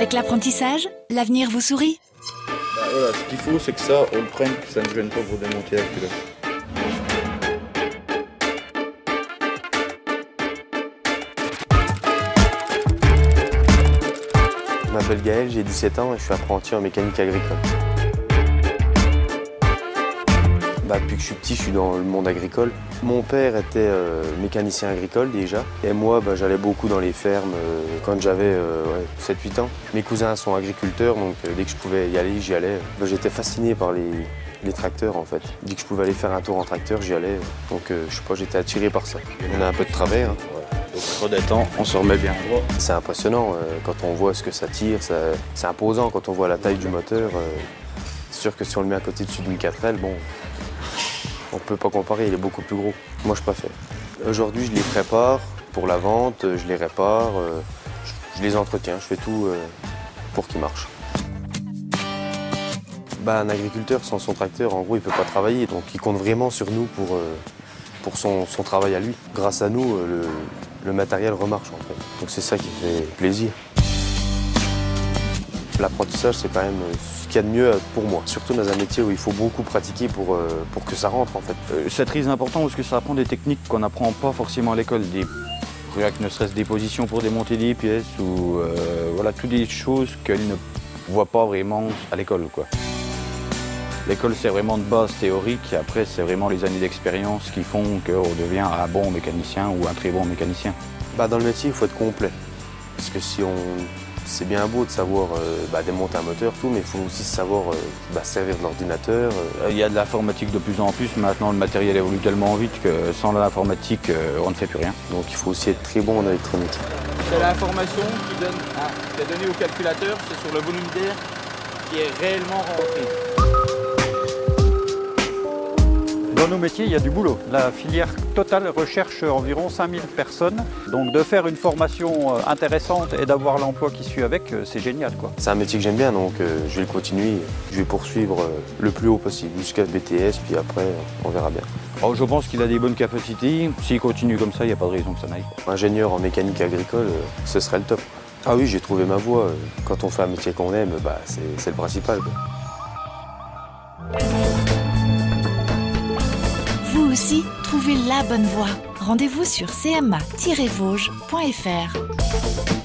Avec l'apprentissage, l'avenir vous sourit. Voilà, ce qu'il faut, c'est que ça, on le prenne, que ça ne gêne pas pour démonter la culotte. Je m'appelle Gaël, j'ai 17 ans et je suis apprenti en mécanique agricole. Depuis que je suis petit, je suis dans le monde agricole. Mon père était mécanicien agricole déjà. Et moi, j'allais beaucoup dans les fermes quand j'avais 7-8 ans. Mes cousins sont agriculteurs, donc dès que je pouvais y aller, j'y allais. J'étais fasciné par les tracteurs en fait. Dès que je pouvais aller faire un tour en tracteur, j'y allais. Donc je sais pas, j'étais attiré par ça. On a un peu de travail. Hein. Donc trop d'étang, on se remet bien droit. C'est impressionnant quand on voit ce que ça tire. C'est imposant quand on voit la taille du moteur. C'est sûr que si on le met à côté d'une 4L, bon, on peut pas comparer, il est beaucoup plus gros. Moi je préfère. Aujourd'hui je les prépare pour la vente, je les répare, je les entretiens, je fais tout pour qu'ils marchent. Un agriculteur sans son tracteur, en gros, il peut pas travailler, donc il compte vraiment sur nous pour son travail à lui. Grâce à nous, le matériel remarche en fait. Donc c'est ça qui fait plaisir. L'apprentissage, c'est quand même ce qu'il y a de mieux pour moi, surtout dans un métier où il faut beaucoup pratiquer pour que ça rentre en fait. C'est très important parce que ça apprend des techniques qu'on n'apprend pas forcément à l'école. Ne serait-ce des positions pour démonter des pièces ou voilà, toutes des choses qu'elles ne voient pas vraiment à l'école, quoi. L'école, c'est vraiment de base théorique et après, c'est vraiment les années d'expérience qui font qu'on devient un bon mécanicien ou un très bon mécanicien. Dans le métier, il faut être complet. Parce que c'est bien beau de savoir démonter un moteur, tout, mais il faut aussi savoir servir de l'ordinateur. Il y a de l'informatique de plus en plus. Maintenant, le matériel évolue tellement vite que sans l'informatique, on ne fait plus rien. Donc il faut aussi être très bon en électronique. C'est l'information qui est donnée au calculateur, c'est sur le volume d'air qui est réellement rentré. Dans nos métiers, il y a du boulot. La filière Total recherche environ 5000 personnes. Donc de faire une formation intéressante et d'avoir l'emploi qui suit avec, c'est génial, quoi. C'est un métier que j'aime bien, donc je vais le continuer. Je vais poursuivre le plus haut possible, jusqu'à ce BTS, puis après, on verra bien. Je pense qu'il a des bonnes capacités. S'il continue comme ça, il n'y a pas de raison que ça n'aille pas. Ingénieur en mécanique agricole, ce serait le top. Ah oui, j'ai trouvé ma voie. Quand on fait un métier qu'on aime, c'est le principal, quoi. Vous aussi, trouvez la bonne voie. Rendez-vous sur cma-vosges.fr.